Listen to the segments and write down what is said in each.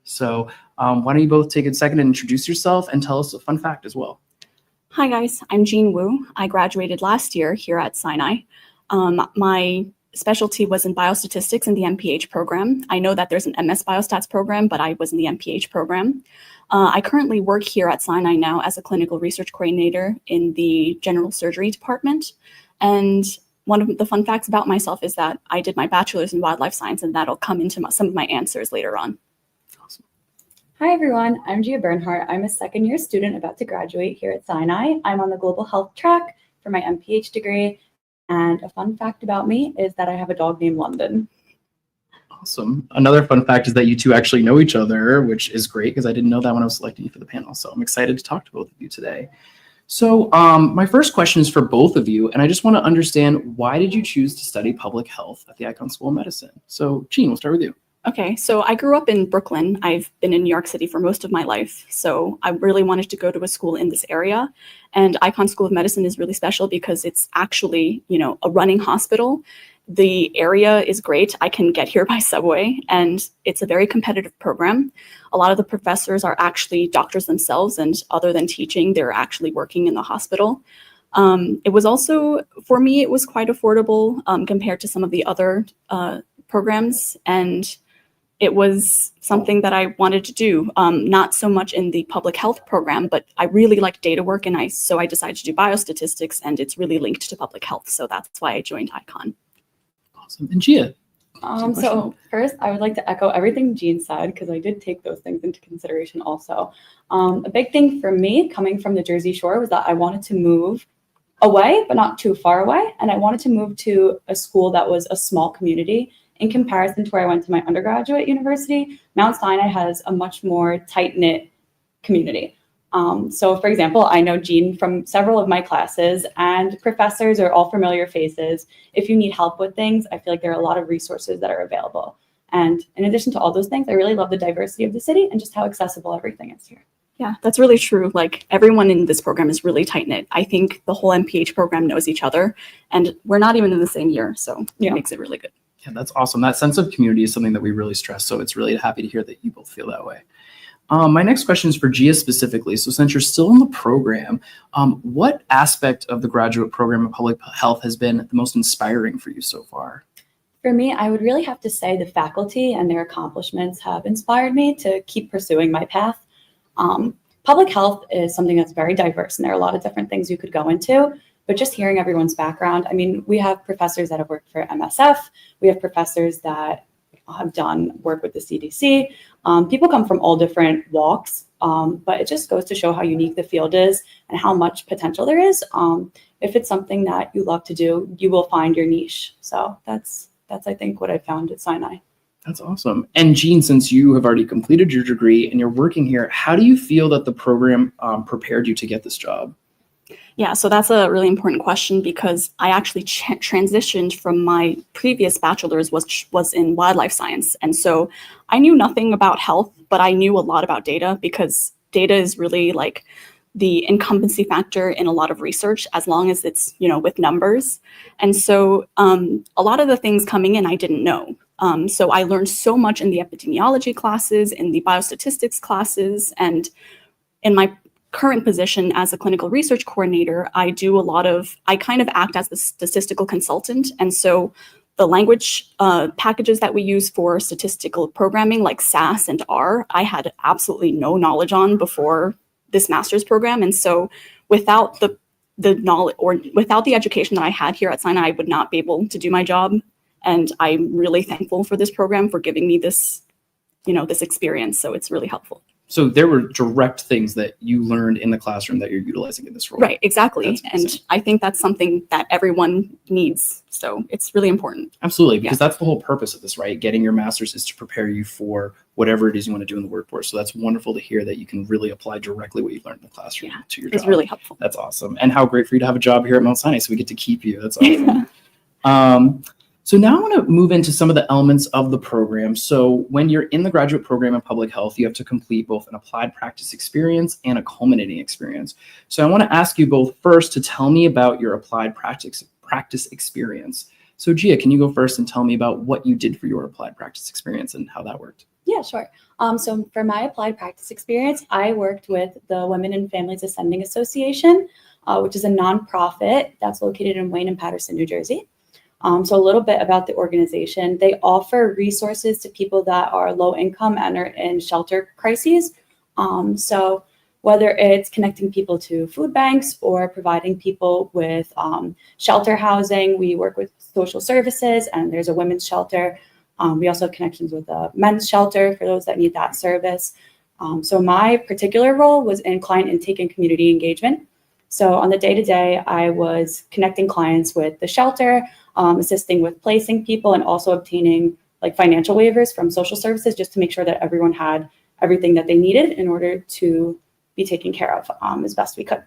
So why don't you both take a second and introduce yourself and tell us a fun fact as well. Hi guys, I'm Jean Wu. I graduated last year here at Sinai. My specialty was in biostatistics in the MPH program. I know that there's an MS Biostats program, but I was in the MPH program. I currently work here at Sinai now as a clinical research coordinator in the general surgery department. And one of the fun facts about myself is that I did my bachelor's in wildlife science, and that'll come into some of my answers later on. Awesome. Hi everyone, I'm Gia Bernhardt. I'm a second-year student about to graduate here at Sinai. I'm on the global health track for my MPH degree. And a fun fact about me is that I have a dog named London. Awesome. Another fun fact is that you two actually know each other, which is great because I didn't know that when I was selecting you for the panel. So I'm excited to talk to both of you today. So my first question is for both of you, and I just want to understand, why did you choose to study public health at the Icahn School of Medicine? So Jean, we'll start with you. Okay, so I grew up in Brooklyn. I've been in New York City for most of my life. So I really wanted to go to a school in this area. And Icahn School of Medicine is really special because it's actually, a running hospital. The area is great. I can get here by subway, and it's a very competitive program. A lot of the professors are actually doctors themselves, and other than teaching, they're actually working in the hospital. It was also, for me, it was quite affordable compared to some of the other programs. And it was something that I wanted to do, not so much in the public health program, but I really liked data work, and so I decided to do biostatistics, and it's really linked to public health. So that's why I joined Icahn. Awesome. And Gia? So first, I would like to echo everything Jean said, because I did take those things into consideration also. A big thing for me coming from the Jersey Shore was that I wanted to move away, but not too far away. And I wanted to move to a school that was a small community. In comparison to where I went to my undergraduate university, Mount Sinai has a much more tight-knit community. So for example, I know Jean from several of my classes, and professors are all familiar faces. If you need help with things, I feel like there are a lot of resources that are available. And in addition to all those things, I really love the diversity of the city and just how accessible everything is here. Yeah, that's really true. Like, everyone in this program is really tight-knit. I think the whole MPH program knows each other, and we're not even in the same year, so it makes it really good. Yeah, that's awesome. That sense of community is something that we really stress. So it's really happy to hear that you both feel that way. My next question is for Gia specifically. So since you're still in the program, what aspect of the graduate program of public health has been the most inspiring for you so far? For me, I would really have to say the faculty and their accomplishments have inspired me to keep pursuing my path. Public health is something that's very diverse, and there are a lot of different things you could go into. But just hearing everyone's background, I mean, we have professors that have worked for MSF. We have professors that have done work with the CDC. People come from all different walks, but it just goes to show how unique the field is and how much potential there is. If it's something that you love to do, you will find your niche. So that's I think, what I found at Sinai. That's awesome. And Jean, since you have already completed your degree and you're working here, how do you feel that the program prepared you to get this job? Yeah, so that's a really important question, because I actually transitioned from my previous bachelor's, which was in wildlife science. And so I knew nothing about health, but I knew a lot about data, because data is really like the incumbency factor in a lot of research, as long as it's, with numbers. And so a lot of the things coming in, I didn't know. So I learned so much in the epidemiology classes, in the biostatistics classes, and in my current position as a clinical research coordinator, I kind of act as the statistical consultant. And so the language packages that we use for statistical programming, like SAS and R, I had absolutely no knowledge on before this master's program. And so without the knowledge, or without the education that I had here at Sinai, I would not be able to do my job. And I'm really thankful for this program for giving me this, this experience. So it's really helpful. So there were direct things that you learned in the classroom that you're utilizing in this role. Right, exactly. And I think that's something that everyone needs. So it's really important. Absolutely, because that's the whole purpose of this, right? Getting your master's is to prepare you for whatever it is you want to do in the workforce. So that's wonderful to hear that you can really apply directly what you learned in the classroom to your job. It's really helpful. That's awesome. And how great for you to have a job here at Mount Sinai, so we get to keep you. That's awesome. So now I want to move into some of the elements of the program. So when you're in the graduate program in public health, you have to complete both an applied practice experience and a culminating experience. So I want to ask you both first to tell me about your applied practice experience. So Gia, can you go first and tell me about what you did for your applied practice experience and how that worked? Yeah, sure. So for my applied practice experience, I worked with the Women and Families Ascending Association, which is a nonprofit that's located in Wayne and Paterson, New Jersey. So a little bit about the organization. They offer resources to people that are low income and are in shelter crises. So whether it's connecting people to food banks or providing people with shelter housing, we work with social services, and there's a women's shelter. We also have connections with a men's shelter for those that need that service. So my particular role was in client intake and community engagement. So on the day-to-day, I was connecting clients with the shelter, assisting with placing people, and also obtaining like financial waivers from social services just to make sure that everyone had everything that they needed in order to be taken care of as best we could.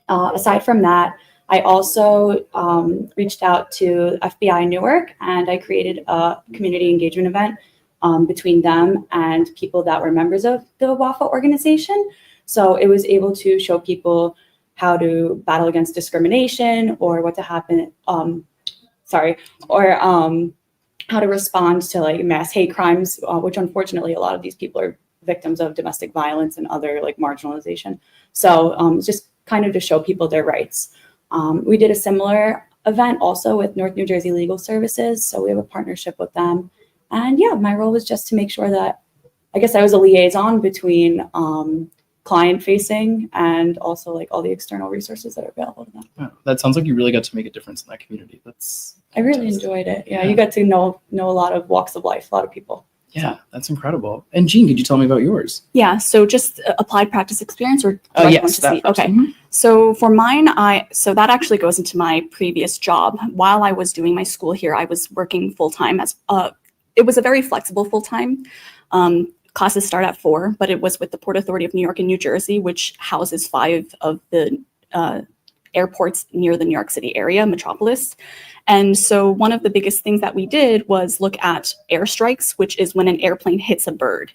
Aside from that, I also reached out to FBI Newark, and I created a community engagement event between them and people that were members of the WAFA organization. So it was able to show people how to battle against discrimination, or what to happen, how to respond to like mass hate crimes, which unfortunately a lot of these people are victims of domestic violence and other like marginalization. So just kind of to show people their rights. We did a similar event also with North New Jersey Legal Services. So we have a partnership with them. And yeah, my role was just to make sure that, I guess I was a liaison between client facing and also like all the external resources that are available to them. Wow, that sounds like you really got to make a difference in that community. I really enjoyed it. Yeah, you got to know a lot of walks of life, a lot of people. Yeah, that's incredible. And Jean, could you tell me about yours? Yeah, so just applied practice experience, or Oh, yes, that first. Okay, so for mine, so that actually goes into my previous job. While I was doing my school here, I was working full-time as it was a very flexible full-time. Classes start at 4, but it was with the Port Authority of New York and New Jersey, which houses 5 of the airports near the New York City area, metropolis. And so one of the biggest things that we did was look at airstrikes, which is when an airplane hits a bird.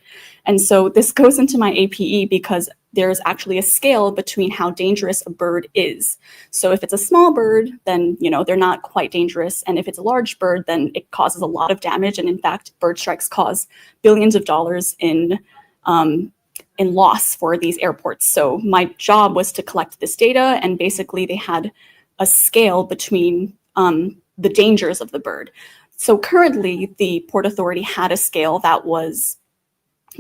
And so this goes into my APE because there's actually a scale between how dangerous a bird is. So if it's a small bird, then, you know, they're not quite dangerous. And if it's a large bird, then it causes a lot of damage. And in fact, bird strikes cause billions of dollars in loss for these airports. So my job was to collect this data, and basically they had a scale between the dangers of the bird. So currently the Port Authority had a scale that was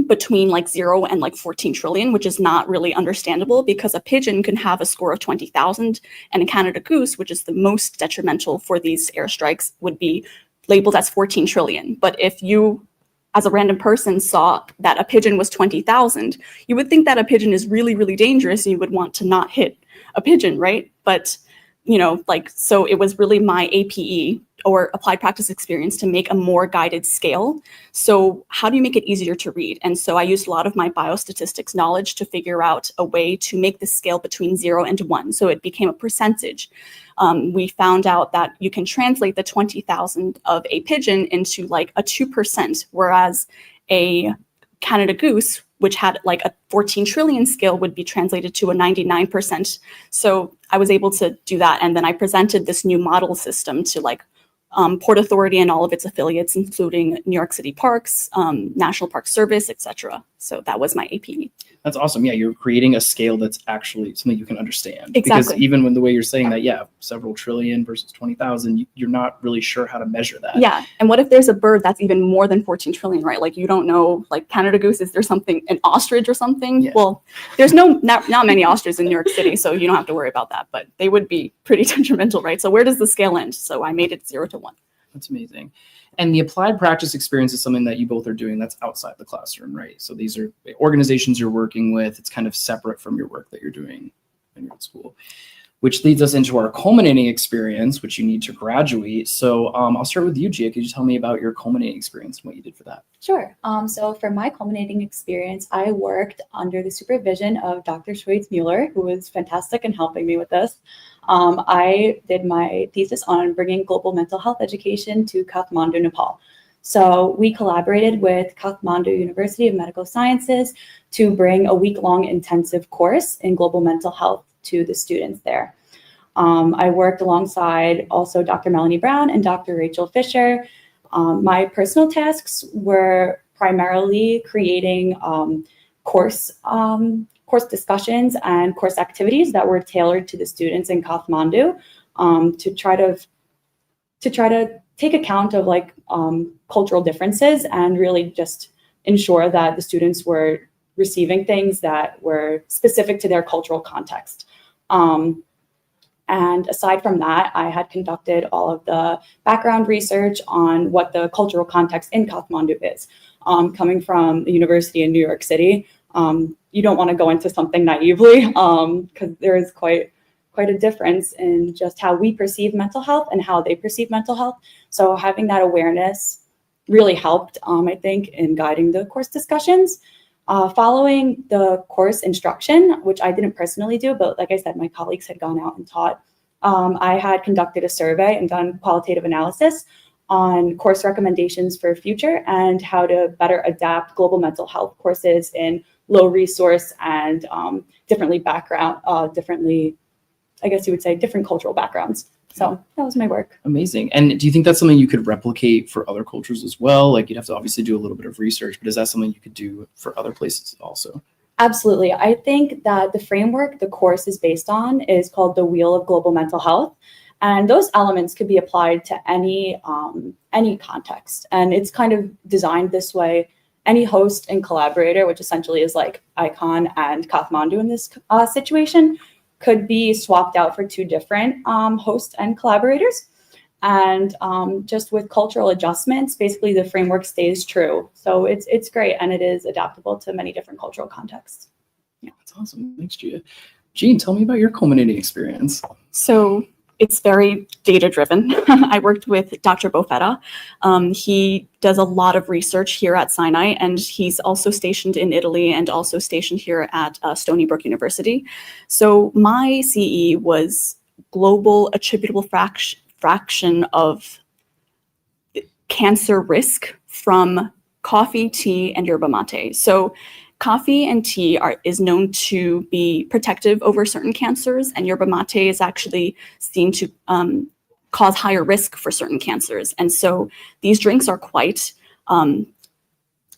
between like 0 and like 14 trillion, which is not really understandable because a pigeon can have a score of 20,000, and a Canada goose, which is the most detrimental for these airstrikes, would be labeled as 14 trillion. But if you, as a random person, saw that a pigeon was 20,000, you would think that a pigeon is really, really dangerous, and you would want to not hit a pigeon, right? But, you know, like, so it was really my APE, or applied practice experience, to make a more guided scale. So how do you make it easier to read? And so I used a lot of my biostatistics knowledge to figure out a way to make the scale between 0 and 1. So it became a percentage. We found out that you can translate the 20,000 of a pigeon into like a 2%, whereas a Canada goose, which had like a 14 trillion scale, would be translated to a 99%. So I was able to do that. And then I presented this new model system to like Port Authority and all of its affiliates, including New York City Parks, National Park Service, etc. So that was my APE. That's awesome. Yeah, you're creating a scale that's actually something you can understand. Exactly. Because even when the way you're saying that, yeah, several trillion versus 20,000, you're not really sure how to measure that. Yeah. And what if there's a bird that's even more than 14 trillion, right? Like, you don't know, like Canada goose, is there something, an ostrich or something? Yeah. Well, there's not many ostriches in New York City, so you don't have to worry about that, but they would be pretty detrimental, right? So where does the scale end? So I made it 0 to 1. That's amazing. And the applied practice experience is something that you both are doing that's outside the classroom, right? So these are organizations you're working with. It's kind of separate from your work that you're doing when you're at school, which leads us into our culminating experience, which you need to graduate. So I'll start with you, Gia. Could you tell me about your culminating experience and what you did for that? Sure. So for my culminating experience, I worked under the supervision of Dr. Schweitz-Mueller, who was fantastic in helping me with this. I did my thesis on bringing global mental health education to Kathmandu, Nepal. So we collaborated with Kathmandu University of Medical Sciences to bring a week-long intensive course in global mental health to the students there. I worked alongside also Dr. Melanie Brown and Dr. Rachel Fisher. My personal tasks were primarily creating course discussions and course activities that were tailored to the students in Kathmandu, to try to take account of like cultural differences and really just ensure that the students were receiving things that were specific to their cultural context. And aside from that, I had conducted all of the background research on what the cultural context in Kathmandu is. Coming from the university in New York City, you don't want to go into something naively, because there is quite a difference in just how we perceive mental health and how they perceive mental health. So having that awareness really helped, I think, in guiding the course discussions. Following the course instruction, which I didn't personally do, but like I said, my colleagues had gone out and taught, I had conducted a survey and done qualitative analysis on course recommendations for future and how to better adapt global mental health courses in low resource and different cultural backgrounds. So that was my work. Amazing. And do you think that's something you could replicate for other cultures as well? Like, you'd have to obviously do a little bit of research, but is that something you could do for other places also? Absolutely. I think that the framework the course is based on is called the Wheel of Global Mental Health. And those elements could be applied to any context. And it's kind of designed this way. Any host and collaborator, which essentially is like ICON and Kathmandu in this situation, could be swapped out for two different hosts and collaborators. And just with cultural adjustments, basically the framework stays true. So it's great, and it is adaptable to many different cultural contexts. Yeah, that's awesome. Thanks, Gia. Jean, tell me about your culminating experience. So it's very data-driven. I worked with Dr. Bofetta. He does a lot of research here at Sinai, and he's also stationed in Italy and also stationed here at Stony Brook University. So my CE was global attributable fraction of cancer risk from coffee, tea, and yerba mate. So coffee and tea is known to be protective over certain cancers, and yerba mate is actually seen to cause higher risk for certain cancers. And so these drinks are quite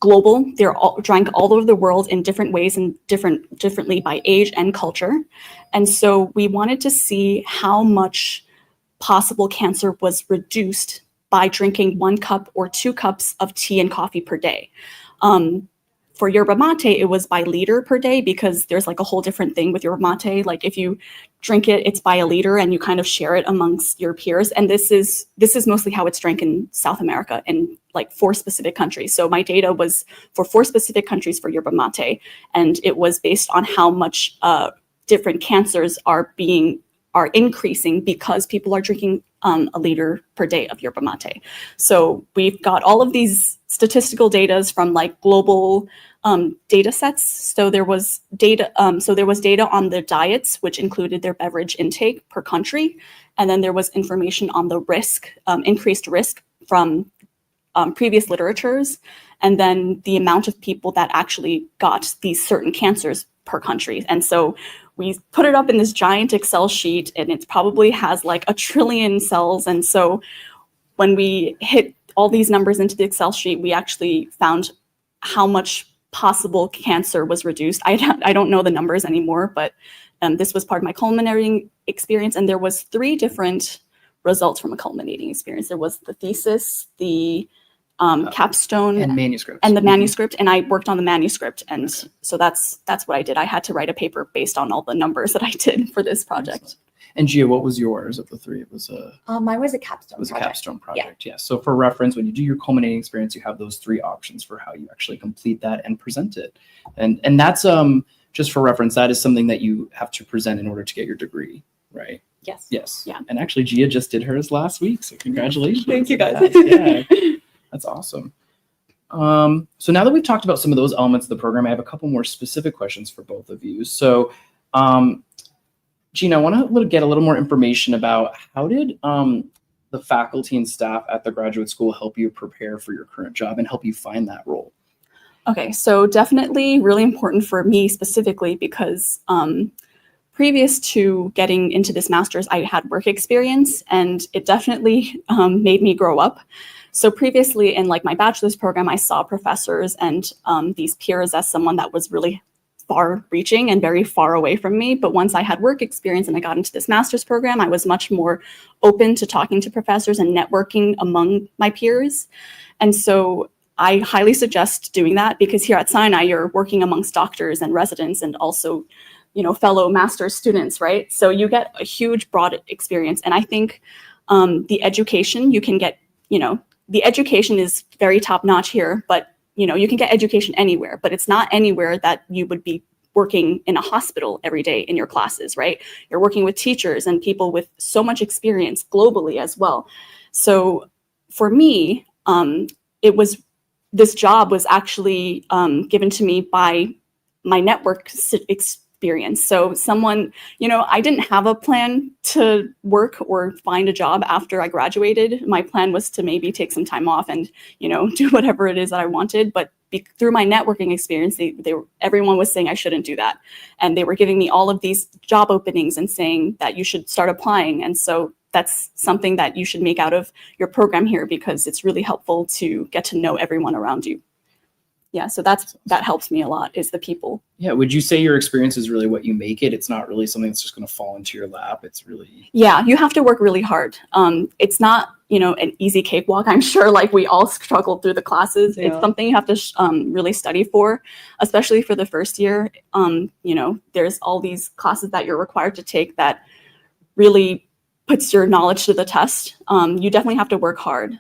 global. They're all drank all over the world in different ways and differently by age and culture. And so we wanted to see how much possible cancer was reduced by drinking 1 cup or 2 cups of tea and coffee per day. For yerba mate, it was by liter per day, because there's like a whole different thing with yerba mate. Like if you drink it, it's by a liter and you kind of share it amongst your peers. And this is mostly how it's drank in South America in like 4 specific countries. So my data was for 4 specific countries for yerba mate, and it was based on how much different cancers are increasing because people are drinking a liter per day of yerba mate. So we've got all of these statistical data from like global data sets. So there was data on the diets, which included their beverage intake per country. And then there was information on the risk, increased risk from previous literatures, and then the amount of people that actually got these certain cancers per country. And so we put it up in this giant Excel sheet, and it probably has like 1 trillion cells. And so when we hit all these numbers into the Excel sheet, we actually found how much possible cancer was reduced. I don't know the numbers anymore, but this was part of my culminating experience. And there was 3 different results from a culminating experience. There was the thesis, the capstone, and manuscript. And the manuscript, and I worked on the manuscript, and so that's what I did. I had to write a paper based on all the numbers that I did for this project. Excellent. And Gia, what was yours of the 3? It was mine was a capstone. A capstone project. Yeah. So for reference, when you do your culminating experience, you have those 3 options for how you actually complete that and present it. And that's just for reference, that is something that you have to present in order to get your degree, right? Yes. Yes. Yeah. And actually, Gia just did hers last week, so congratulations. Thank you, guys. Yeah. That's awesome. So now that we've talked about some of those elements of the program, I have a couple more specific questions for both of you. So, Gina, I want to get a little more information about how did the faculty and staff at the graduate school help you prepare for your current job and help you find that role? Okay, so definitely really important for me specifically because previous to getting into this master's, I had work experience, and it definitely made me grow up. So previously in like my bachelor's program, I saw professors and these peers as someone that was really far reaching and very far away from me. But once I had work experience and I got into this master's program, I was much more open to talking to professors and networking among my peers. And so I highly suggest doing that, because here at Sinai, you're working amongst doctors and residents and also, you know, fellow master's students, right? So you get a huge broad experience. And I think the education you can get, you know, the education is very top notch here, but you know, you can get education anywhere, but it's not anywhere that you would be working in a hospital every day in your classes, right? You're working with teachers and people with so much experience globally as well. So for me, this job was actually given to me by my network experience. So someone, you know, I didn't have a plan to work or find a job after I graduated. My plan was to maybe take some time off and, you know, do whatever it is that I wanted. But through my networking experience, everyone was saying I shouldn't do that. And they were giving me all of these job openings and saying that you should start applying. And so that's something that you should make out of your program here, because it's really helpful to get to know everyone around you. Yeah, so that helps me a lot, is the people. Yeah, would you say your experience is really what you make it? It's not really something that's just going to fall into your lap. It's really... Yeah, you have to work really hard. It's not, you know, an easy cakewalk. I'm sure like we all struggled through the classes. Yeah. It's something you have to really study for, especially for the first year. You know, there's all these classes that you're required to take that really puts your knowledge to the test. You definitely have to work hard.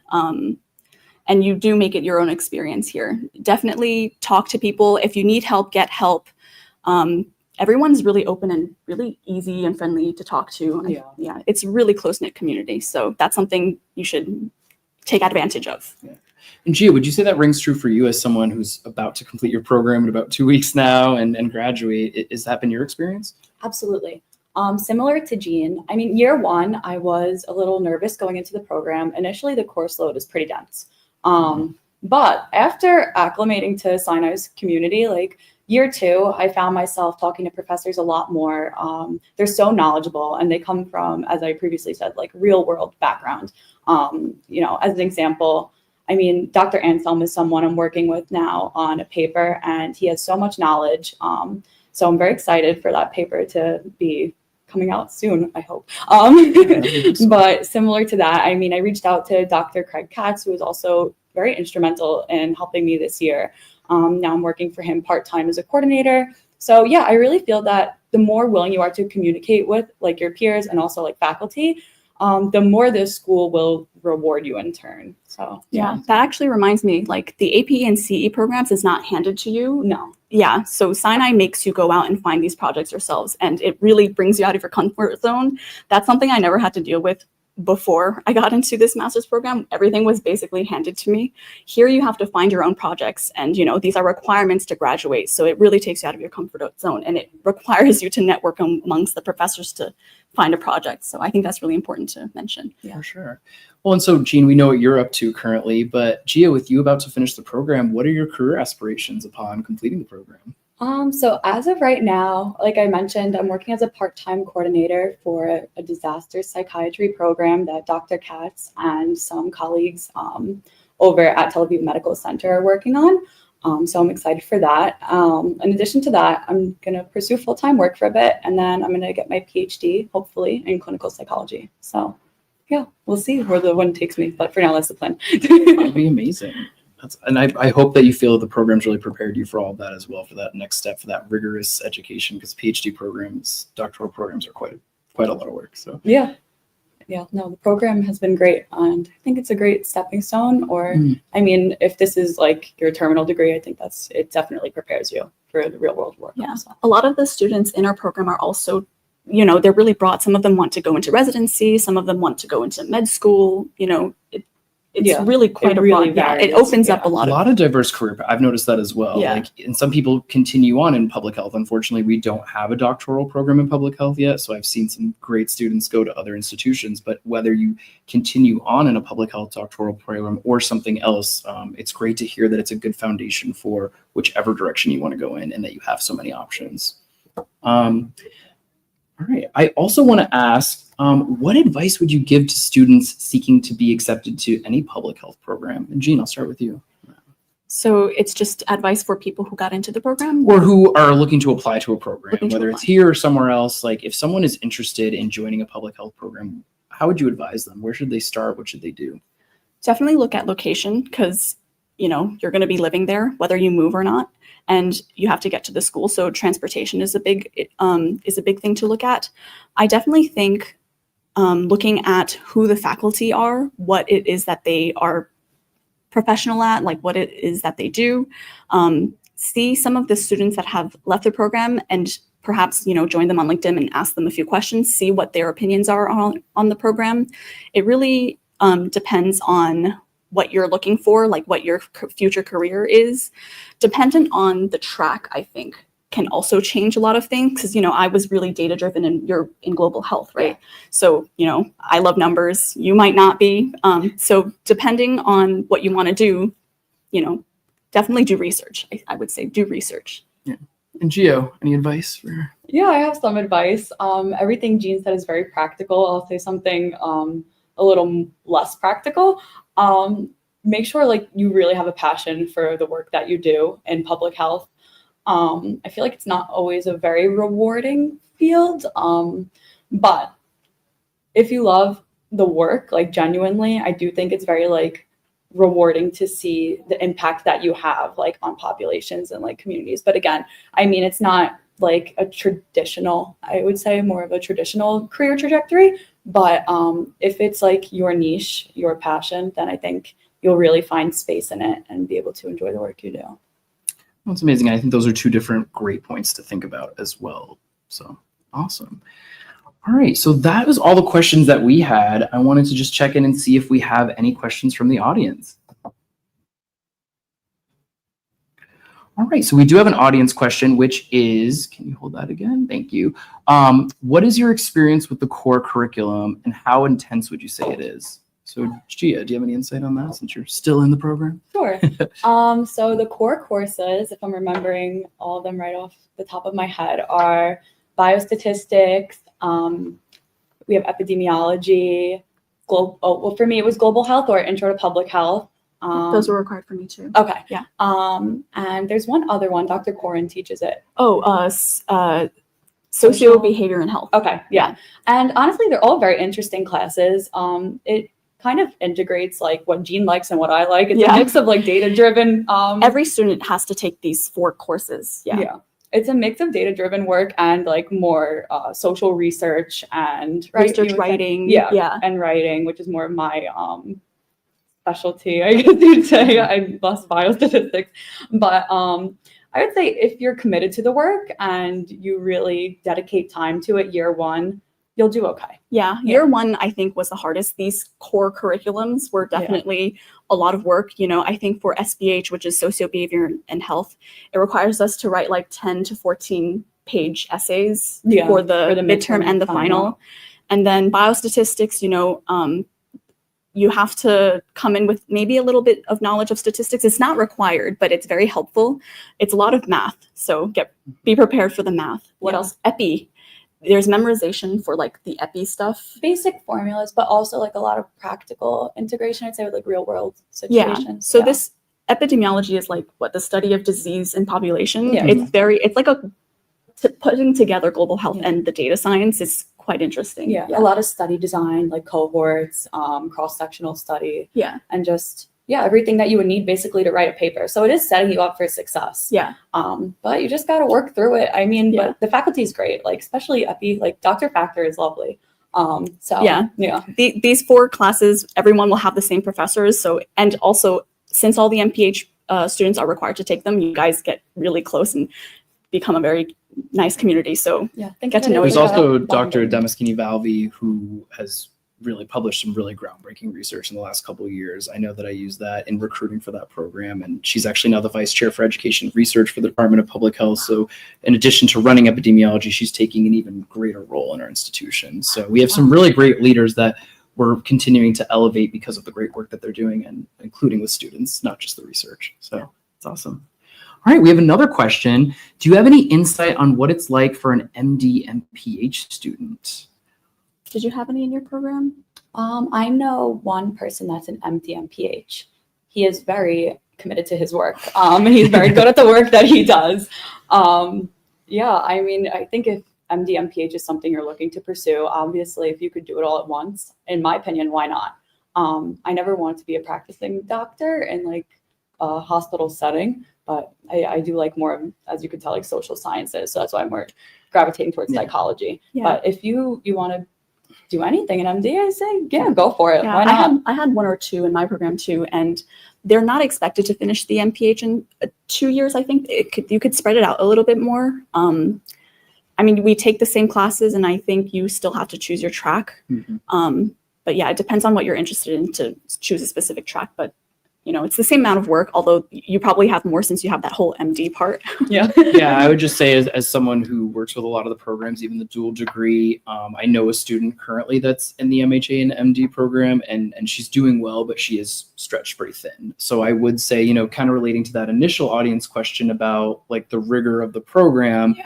And you do make it your own experience here. Definitely talk to people. If you need help, get help. Everyone's really open and really easy and friendly to talk to. Yeah, it's a really close-knit community. So that's something you should take advantage of. Yeah. And Gia, would you say that rings true for you as someone who's about to complete your program in about 2 weeks now and graduate? Has that been your experience? Absolutely. Similar to Jean, I mean, year one, I was a little nervous going into the program. Initially, the course load is pretty dense. But after acclimating to Sinai's community, like year two, I found myself talking to professors a lot more. They're so knowledgeable and they come from, as I previously said, like real world background. You know, as an example, I mean, Dr. Anselm is someone I'm working with now on a paper, and he has so much knowledge. So I'm very excited for that paper to be coming out soon, I hope. But similar to that, I mean, I reached out to Dr. Craig Katz, who was also very instrumental in helping me this year. Now I'm working for him part-time as a coordinator. So yeah, I really feel that the more willing you are to communicate with like your peers and also like faculty, the more the school will reward you in turn. So yeah, that actually reminds me, like the AP and CE programs is not handed to you. No. Yeah, so Sinai makes you go out and find these projects yourselves, and it really brings you out of your comfort zone. That's something I never had to deal with before I got into this master's program. Everything was basically handed to me. Here you have to find your own projects, and you know, these are requirements to graduate. So it really takes you out of your comfort zone, and it requires you to network amongst the professors to find a project. So I think that's really important to mention. Yeah, for sure. Well, and so Jean, we know what you're up to currently, but Gia, with you about to finish the program, what are your career aspirations upon completing the program? So as of right now, like I mentioned, I'm working as a part-time coordinator for a disaster psychiatry program that Dr. Katz and some colleagues over at Tel Aviv Medical Center are working on. So I'm excited for that. In addition to that, I'm going to pursue full-time work for a bit, and then I'm going to get my PhD, hopefully, in clinical psychology. So yeah, we'll see where the one takes me. But for now, that's the plan. That'd be amazing. And I hope that you feel the program's really prepared you for all of that as well, for that next step, for that rigorous education, because PhD programs, doctoral programs are quite a lot of work. So yeah, no, the program has been great, and I think it's a great stepping stone. Or I mean, if this is like your terminal degree, I think it definitely prepares you for the real world work. Yeah, a lot of the students in our program are also, you know, they're really broad. Some of them want to go into residency, some of them want to go into med school. You know, it's really quite a broad. Yeah, it opens up a lot of diverse career. I've noticed that as well. Yeah. Like, and some people continue on in public health. Unfortunately, we don't have a doctoral program in public health yet. So I've seen some great students go to other institutions. But whether you continue on in a public health doctoral program or something else, it's great to hear that it's a good foundation for whichever direction you want to go in, and that you have so many options. All right. I also want to ask, What advice would you give to students seeking to be accepted to any public health program? And Jean, I'll start with you. So it's just advice for people who got into the program? Or who are looking to apply to a program, Looking to whether it's apply. here or somewhere else. Like if someone is interested in joining a public health program, how would you advise them? Where should they start? What should they do? Definitely look at location because, you know, you're going to be living there, whether you move or not, and you have to get to the school. So transportation is a big thing to look at. I definitely think looking at who the faculty are, what it is that they are professional at, like what it is that they do. See some of the students that have left the program and perhaps, you know, join them on LinkedIn and ask them a few questions, see what their opinions are on the program. It really depends on what you're looking for, like what your future career is. Dependent on the track, I think, can also change a lot of things because, you know, I was really data driven and you're in global health, right? Yeah. So, you know, I love numbers, you might not be. So depending on what you want to do, you know, definitely do research. I would say do research. Yeah. And Gio, any advice for? Yeah, I have some advice. Everything Jean said is very practical. I'll say something a little less practical. Make sure like you really have a passion for the work that you do in public health. I feel like it's not always a very rewarding field, but if you love the work, like genuinely, I do think it's very like rewarding to see the impact that you have like on populations and like communities. But again, I mean, it's not like a traditional, I would say more of a traditional career trajectory, but if it's like your niche, your passion, then I think you'll really find space in it and be able to enjoy the work you do. That's amazing. I think those are two different great points to think about as well. So awesome. All right. So that was all the questions that we had. I wanted to just check in and see if we have any questions from the audience. All right. So we do have an audience question, which is, can you hold that again? Thank you. What is your experience with the core curriculum and how intense would you say it is? So Gia, do you have any insight on that since you're still in the program? Sure. So the core courses, if I'm remembering all of them right off the top of my head, are biostatistics. We have epidemiology. For me, it was global health or intro to public health. Those were required for me too. Okay. Yeah. And there's one other one. Dr. Corin teaches it. Socio, behavior, and health. Okay. Yeah. And honestly, they're all very interesting classes. It kind of integrates like what Jean likes and what I like. It's a mix of like data-driven. Every student has to take these 4 courses. Yeah. It's a mix of data-driven work and like more social research and research writing. And writing, which is more of my specialty, I guess you'd say. I love biostatistics, but I would say if you're committed to the work and you really dedicate time to it year one, you'll do okay. Yeah. Year one, I think, was the hardest. These core curriculums were definitely a lot of work. You know, I think for SBH, which is socio, behavior, and health, it requires us to write like 10 to 14 page essays for the midterm and the final. And then biostatistics, you know, you have to come in with maybe a little bit of knowledge of statistics. It's not required, but it's very helpful. It's a lot of math. So be prepared for the math. What else? Epi. There's memorization for like the epi stuff. Basic formulas, but also like a lot of practical integration, I'd say, with like real world situations. Yeah. So this epidemiology is like what the study of disease and population. Yeah. It's like putting together global health and the data science is quite interesting. Yeah. A lot of study design, like cohorts, cross-sectional study. Yeah. And just everything that you would need basically to write a paper. So it is setting you up for success. Yeah. But you just got to work through it. I mean, but the faculty is great. Like, especially Epi, like Dr. Factor is lovely. These 4 classes, everyone will have the same professors. So, and also since all the MPH students are required to take them, you guys get really close and become a very nice community. So get to know each There's other. also Dr. Damaskini-Valvi, who has really published some really groundbreaking research in the last couple of years. I know that I use that in recruiting for that program, and she's actually now the vice chair for education and research for the Department of Public Health. So in addition to running epidemiology, she's taking an even greater role in our institution. So we have some really great leaders that we're continuing to elevate because of the great work that they're doing, and including with students, not just the research. So it's awesome. All right, we have another question. Do you have any insight on what it's like for an MD MPH student? Did you have any in your program? I know one person that's an MD MPH. He is very committed to his work. He's very good at the work that he does. Yeah, I mean, I think if MD MPH is something you're looking to pursue, obviously, if you could do it all at once, in my opinion, why not? I never wanted to be a practicing doctor in like a hospital setting, but I do like more of, as you could tell, like social sciences. So that's why I'm more gravitating towards psychology. Yeah. But if you want to do anything in MD, I say, yeah, go for it. Yeah, Why not? I had one or two in my program too, and they're not expected to finish the MPH in 2 years. I think you could spread it out a little bit more. I mean, we take the same classes, and I think you still have to choose your track. But yeah, it depends on what you're interested in to choose a specific track. But you know, it's the same amount of work, although you probably have more since you have that whole MD part. Yeah. Yeah, I would just say as someone who works with a lot of the programs, even the dual degree, I know a student currently that's in the MHA and MD program, and she's doing well, but she is stretched pretty thin. So I would say, you know, kind of relating to that initial audience question about like the rigor of the program,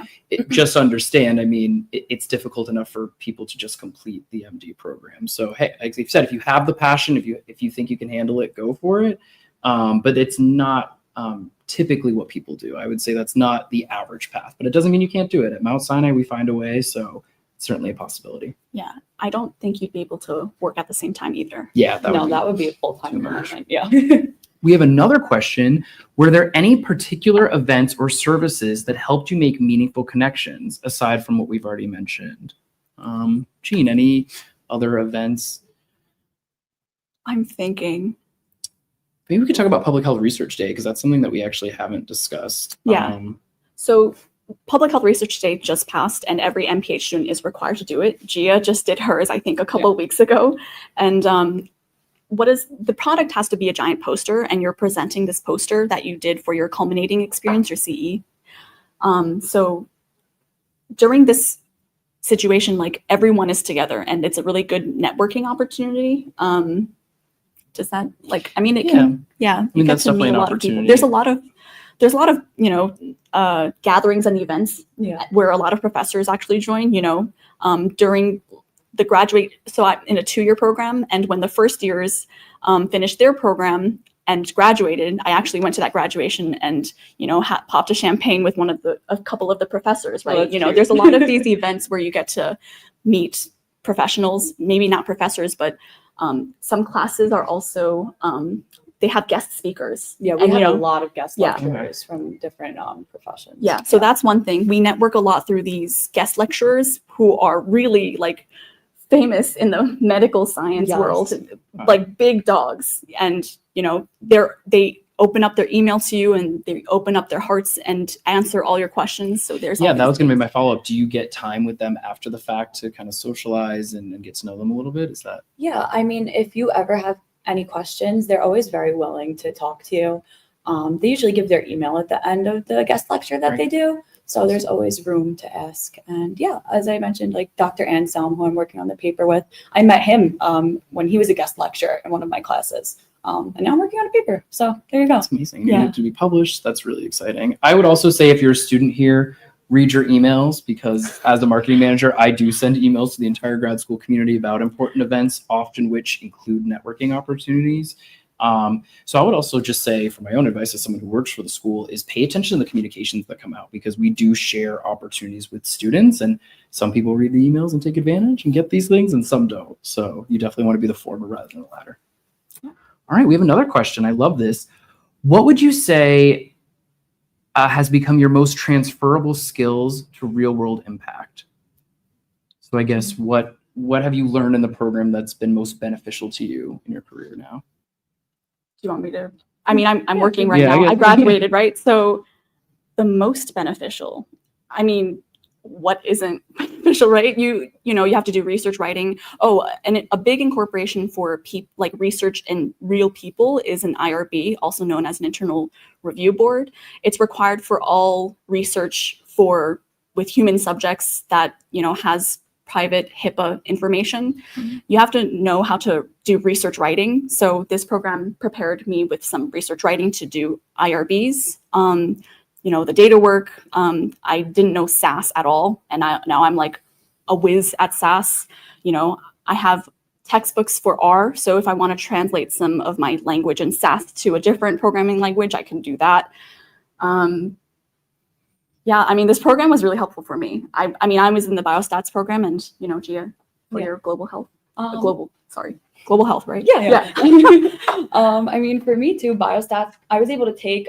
just understand, I mean, it's difficult enough for people to just complete the MD program. So, hey, like you said, if you have the passion, if you think you can handle it, go for it. But it's not typically what people do. I would say that's not the average path, but it doesn't mean you can't do it. At Mount Sinai, we find a way, so it's certainly a possibility. Yeah, I don't think you'd be able to work at the same time either. Yeah, that would be a full-time too much. commitment. Yeah. We have another question. Were there any particular events or services that helped you make meaningful connections aside from what we've already mentioned? Jean, any other events? I'm thinking. Maybe we could talk about Public Health Research Day, because that's something that we actually haven't discussed. Yeah. So Public Health Research Day just passed, and every MPH student is required to do it. Gia just did hers, I think, a couple of weeks ago. And the product has to be a giant poster, and you're presenting this poster that you did for your culminating experience, your CE. So during this situation, like everyone is together, and it's a really good networking opportunity. Does that I mean, it can, I mean, that's definitely an opportunity. There's a lot of, you know, gatherings and events where a lot of professors actually join, you know, during the graduate. So I'm in a 2-year program, and when the first years finished their program and graduated, I actually went to that graduation and, you know, popped a champagne with a couple of the professors, right? You know, there's a lot of these events where you get to meet professionals, maybe not professors, but some classes are also, they have guest speakers. Yeah, we have a lot of guest lecturers from different professions. Yeah, so that's one thing. We network a lot through these guest lecturers who are really like famous in the medical science world, like big dogs. And, you know, they open up their email to you, and they open up their hearts and answer all your questions. So there's that was going to be my follow-up. Do you get time with them after the fact to kind of socialize and get to know them a little bit? Is that? Yeah, I mean, if you ever have any questions, they're always very willing to talk to you. They usually give their email at the end of the guest lecture that they do. So there's always room to ask. And yeah, as I mentioned, like Dr. Anselm, who I'm working on the paper with, I met him when he was a guest lecturer in one of my classes. And now I'm working on a paper. So there you go. That's amazing. Yeah. To be published. That's really exciting. I would also say if you're a student here, read your emails, because as a marketing manager, I do send emails to the entire grad school community about important events, often which include networking opportunities. So I would also just say, for my own advice as someone who works for the school, is pay attention to the communications that come out, because we do share opportunities with students, and some people read the emails and take advantage and get these things, and some don't. So you definitely want to be the former rather than the latter. All right, we have another question. I love this. What would you say has become your most transferable skills to real world impact? So I guess what have you learned in the program that's been most beneficial to you in your career now? Do you want me to? I mean, I'm working right now. I graduated, right? So the most beneficial, I mean, what isn't beneficial, right? You know, you have to do research writing. Oh, and a big incorporation for like research in real people is an IRB, also known as an internal review board. It's required for all research with human subjects that, you know, has private HIPAA information. You have to know how to do research writing. So this program prepared me with some research writing to do IRBs. You know, the data work, I didn't know SAS at all. And now I'm like a whiz at SAS. You know, I have textbooks for R, so if I want to translate some of my language in SAS to a different programming language, I can do that. Yeah, I mean, this program was really helpful for me. I mean, I was in the biostats program, and you know, Gia, for your global health, global health, right? Yeah. I mean, for me too, biostats, I was able to take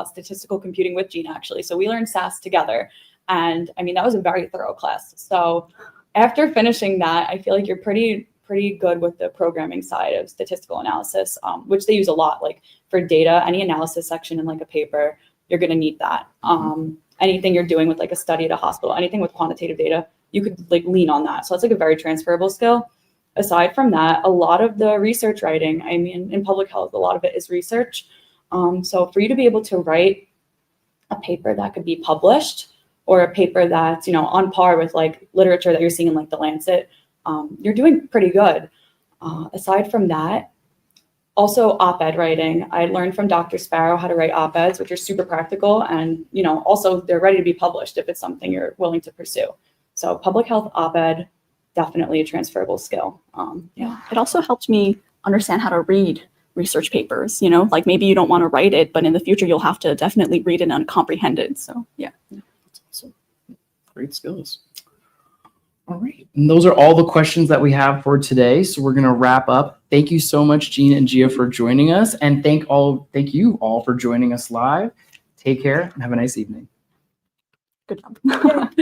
statistical computing with Gina, actually. So we learned SAS together. And I mean, that was a very thorough class. So after finishing that, I feel like you're pretty good with the programming side of statistical analysis, which they use a lot. Like for data, any analysis section in like a paper, you're going to need that. Anything you're doing with like a study at a hospital, anything with quantitative data, you could like lean on that. So it's like a very transferable skill. Aside from that, a lot of the research writing, I mean, in public health, a lot of it is research. So for you to be able to write a paper that could be published, or a paper that's, you know, on par with like literature that you're seeing in like the Lancet, you're doing pretty good. Aside from that, also op-ed writing. I learned from Dr. Sparrow how to write op-eds, which are super practical, and you know, also they're ready to be published if it's something you're willing to pursue. So public health op-ed, definitely a transferable skill. Yeah, it also helped me understand how to read research papers. You know, like maybe you don't want to write it, but in the future you'll have to definitely read it and comprehend it. So yeah. That's awesome. Great skills. All right. And those are all the questions that we have for today. So we're going to wrap up. Thank you so much, Gina and Gia, for joining us. And thank you all for joining us live. Take care and have a nice evening. Good job.